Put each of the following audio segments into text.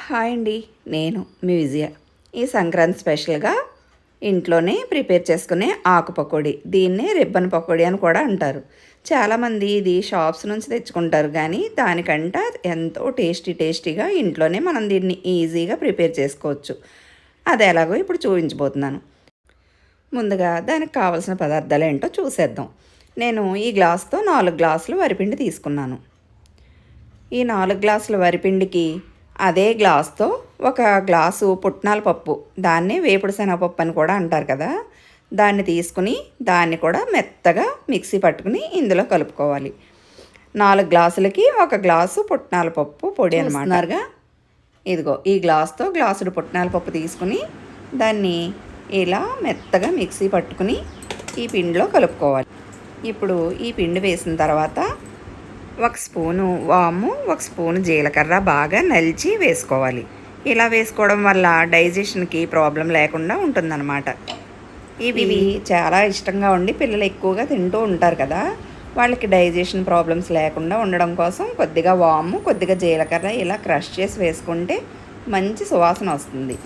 Hi అండి, నేను మీ విజయ. ఈ సంక్రాంతి స్పెషల్గా ఇంట్లోనే ప్రిపేర్ చేసుకునే ఆకు పకోడీ, దీన్నే రిబ్బన్ పకోడీ అని కూడా అంటారు. చాలామంది ఇది షాప్స్ నుంచి తెచ్చుకుంటారు, కానీ దానికంటే ఎంతో టేస్టీగా ఇంట్లోనే మనం దీన్ని ఈజీగా ప్రిపేర్ చేసుకోవచ్చు. అది ఎలాగో ఇప్పుడు చూపించబోతున్నాను. ముందుగా దానికి కావాల్సిన పదార్థాలు ఏంటో చూసేద్దాం. నేను ఈ గ్లాస్తో 4 గ్లాసులు వరిపిండి తీసుకున్నాను. ఈ 4 గ్లాసుల వరిపిండికి అదే గ్లాస్తో 1 గ్లాసు పుట్నాల పప్పు, దాన్ని వేపుడు శనగపప్పు అని కూడా అంటారు కదా, దాన్ని తీసుకుని దాన్ని కూడా మెత్తగా మిక్సీ పట్టుకుని ఇందులో కలుపుకోవాలి. 4 గ్లాసులకి 1 గ్లాసు పుట్నాల పప్పు పొడి అన్నమాటగా. ఇదిగో ఈ గ్లాస్తో గ్లాసుడు పుట్నాల పప్పు తీసుకుని దాన్ని ఇలా మెత్తగా మిక్సీ పట్టుకుని ఈ పిండిలో కలుపుకోవాలి. ఇప్పుడు ఈ పిండి వేసిన తర్వాత 1 స్పూను వాము, 1 స్పూను జీలకర్ర బాగా నలిచి వేసుకోవాలి. ఇలా వేసుకోవడం వల్ల డైజెషన్కి ప్రాబ్లం లేకుండా ఉంటుందన్నమాట. ఇవి చాలా ఇష్టంగా ఉండి పిల్లలు ఎక్కువగా తింటూ ఉంటారు కదా, వాళ్ళకి డైజెషన్ ప్రాబ్లమ్స్ లేకుండా ఉండడం కోసం కొద్దిగా వాము, కొద్దిగా జీలకర్ర ఇలా క్రష్ చేసి వేసుకుంటే మంచి సువాసన వస్తుంది.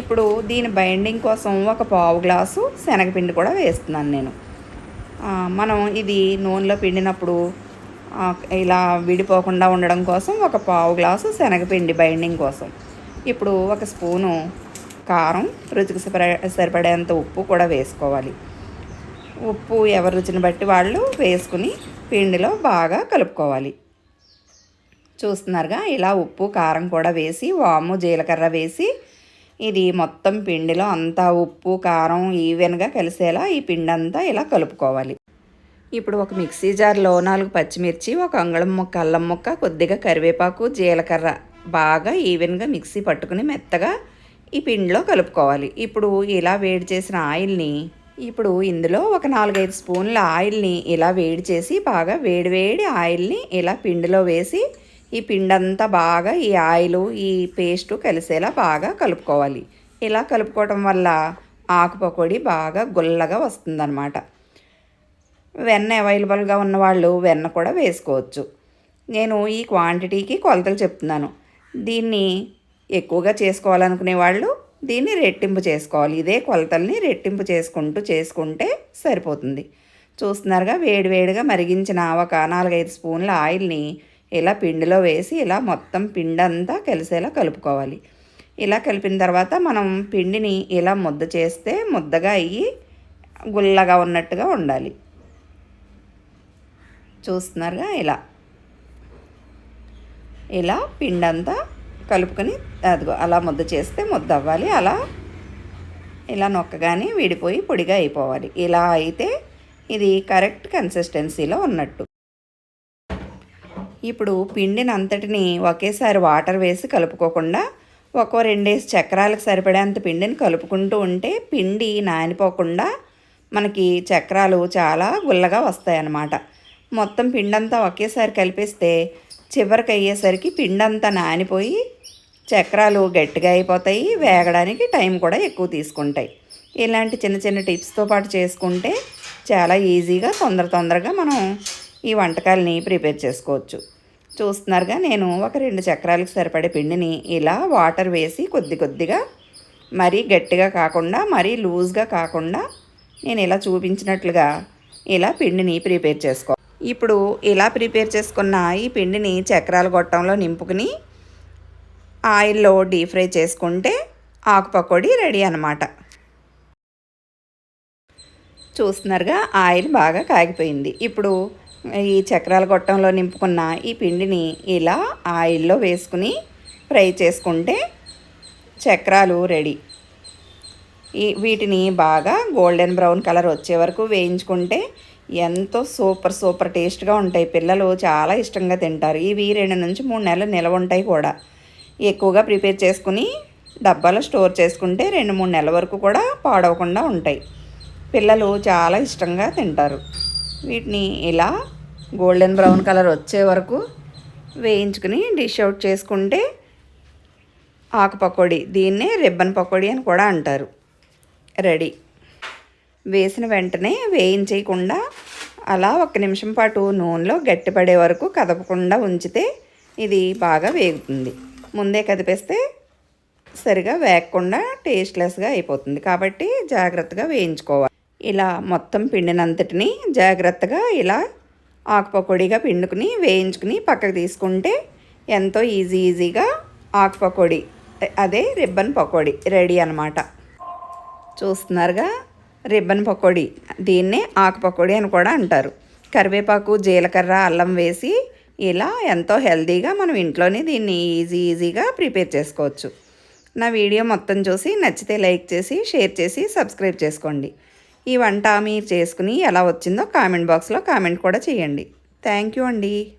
ఇప్పుడు దీని బైండింగ్ కోసం 1 పావు గ్లాసు శనగపిండి కూడా వేస్తున్నాను నేను. మనం ఇది నూనెలో పిండినప్పుడు ఇలా విడిపోకుండా ఉండడం కోసం 1 పావు గ్లాసు శనగపిండి బైండింగ్ కోసం. ఇప్పుడు 1 స్పూను కారం, రుచికి సరిపడేంత ఉప్పు కూడా వేసుకోవాలి. ఉప్పు ఎవరి రుచిని బట్టి వాళ్ళు వేసుకుని పిండిలో బాగా కలుపుకోవాలి. చూస్తున్నారుగా, ఇలా ఉప్పు కారం కూడా వేసి వాము జీలకర్ర వేసి ఇది మొత్తం పిండిలో అంతా ఉప్పు కారం ఈవెన్గా కలిసేలా ఈ పిండి అంతా ఇలా కలుపుకోవాలి. ఇప్పుడు ఒక మిక్సీ జార్లో 4 పచ్చిమిర్చి, 1 అంగుళం ముక్క అల్లం ముక్క, కొద్దిగా కరివేపాకు, జీలకర్ర బాగా ఈవెన్గా మిక్సీ పట్టుకుని మెత్తగా ఈ పిండిలో కలుపుకోవాలి. ఇప్పుడు ఇలా వేడి చేసిన ఆయిల్ని ఇందులో 4-5 స్పూన్ల ఆయిల్ని ఇలా వేడి చేసి బాగా వేడి ఆయిల్ని ఇలా పిండిలో వేసి ఈ పిండంతా బాగా ఈ ఆయిలు ఈ పేస్టు కలిసేలా బాగా కలుపుకోవాలి. ఇలా కలుపుకోవటం వల్ల ఆకు పకోడీ బాగా గుల్లగా వస్తుందన్నమాట. వెన్న అవైలబుల్గా ఉన్నవాళ్ళు వెన్న కూడా వేసుకోవచ్చు. నేను ఈ క్వాంటిటీకి కొలతలు చెప్తున్నాను. దీన్ని ఎక్కువగా చేసుకోవాలనుకునే వాళ్ళు దీన్ని రెట్టింపు చేసుకోవాలి. ఇదే కొలతల్ని రెట్టింపు చేసుకుంటే సరిపోతుంది. చూస్తున్నారుగా, వేడిగా మరిగించిన 4-5 స్పూన్ల ఆయిల్ని ఇలా పిండిలో వేసి ఇలా మొత్తం పిండి అంతా కలిసేలా కలుపుకోవాలి. ఇలా కలిపిన తర్వాత మనం పిండిని ఇలా ముద్ద చేస్తే ముద్దగా అయ్యి గుల్లగా ఉన్నట్టుగా ఉండాలి. చూస్తున్నారుగా, ఇలా పిండి అంతా కలుపుకొని అదిగో అలా ముద్ద చేస్తే ముద్ద అవ్వాలి. ఇలా నొక్కగానే విడిపోయి పొడిగా అయిపోవాలి. ఇలా అయితే ఇది కరెక్ట్ కన్సిస్టెన్సీలో ఉన్నట్టు. ఇప్పుడు పిండిని అంతటిని ఒకేసారి వాటర్ వేసి కలుపుకోకుండా 1-2 చక్రాలకు సరిపడేంత పిండిని కలుపుకుంటూ ఉంటే పిండి నానిపోకుండా మనకి చక్రాలు చాలా గుల్లగా వస్తాయన్నమాట. మొత్తం పిండంతా ఒకేసారి కలిపేస్తే చివరికి అయ్యేసరికి పిండంతా నానిపోయి చక్రాలు గట్టిగా అయిపోతాయి, వేగడానికి టైం కూడా ఎక్కువ తీసుకుంటాయి. ఇలాంటి చిన్న టిప్స్తో పాటు చేసుకుంటే చాలా ఈజీగా తొందరగా మనం ఈ వంటకాలని ప్రిపేర్ చేసుకోవచ్చు. చూస్తున్నారుగా, నేను 1-2 చక్రాలకు సరిపడే పిండిని ఇలా వాటర్ వేసి కొద్దిగా మరీ గట్టిగా కాకుండా మరీ లూజ్గా కాకుండా నేను ఇలా చూపించినట్లుగా ఇలా పిండిని ప్రిపేర్ చేసుకోవాలి. ఇప్పుడు ఇలా ప్రిపేర్ చేసుకున్న ఈ పిండిని చక్రాల గొట్టంలో నింపుకుని ఆయిల్లో డీప్ ఫ్రై చేసుకుంటే ఆకు పకోడీ రెడీ అన్నమాట. చూస్తున్నారుగా, ఆయిల్ బాగా కాగిపోయింది. ఇప్పుడు ఈ చక్రాల గొట్టంలో నింపుకున్న ఈ పిండిని ఇలా ఆయిల్లో వేసుకుని ఫ్రై చేసుకుంటే చక్రాలు రెడీ. వీటిని బాగా గోల్డెన్ బ్రౌన్ కలర్ వచ్చే వరకు వేయించుకుంటే ఎంతో సూపర్ టేస్ట్గా ఉంటాయి. పిల్లలు చాలా ఇష్టంగా తింటారు. ఇవి 2 నుంచి 3 నెలలు నిల్వ ఉంటాయి కూడా. ఎక్కువగా ప్రిపేర్ చేసుకుని డబ్బాలో స్టోర్ చేసుకుంటే 2-3 నెలల వరకు కూడా పాడవకుండా ఉంటాయి. పిల్లలు చాలా ఇష్టంగా తింటారు. వీటిని ఇలా గోల్డెన్ బ్రౌన్ కలర్ వచ్చే వరకు వేయించుకుని డిష్ అవుట్ చేసుకుంటే ఆకు పకోడీ, దీన్నే రిబ్బన్ పకోడీ అని కూడా అంటారు, రెడీ. వేసిన వెంటనే వేయించేయకుండా అలా 1 నిమిషం పాటు నూనెలో గట్టిపడే వరకు కదపకుండా ఉంచితే ఇది బాగా వేగుతుంది. ముందే కదిపేస్తే సరిగా వేగకుండా టేస్ట్లెస్గా అయిపోతుంది. కాబట్టి జాగ్రత్తగా వేయించుకోవాలి. ఇలా మొత్తం పిండినంతటిని జాగ్రత్తగా ఇలా ఆకుపకోడిగా పిండుకుని వేయించుకుని పక్కకు తీసుకుంటే ఎంతో ఈజీగా ఆకుపకోడి అదే రిబ్బన్ పకోడీ రెడీ అన్నమాట. చూస్తున్నారుగా రిబ్బన్ పకోడీ, దీన్నే ఆకు పకోడీ అని కూడా అంటారు. కరివేపాకు, జీలకర్ర, అల్లం వేసి ఇలా ఎంతో హెల్తీగా మనం ఇంట్లోనే దీన్ని ఈజీగా ప్రిపేర్ చేసుకోవచ్చు. నా వీడియో మొత్తం చూసి నచ్చితే లైక్ చేసి, షేర్ చేసి, సబ్స్క్రైబ్ చేసుకోండి. ఈ వంట మీరు చేసుకుని ఎలా వచ్చిందో కామెంట్ బాక్స్లో కామెంట్ కూడా చేయండి. థ్యాంక్ యూ అండి.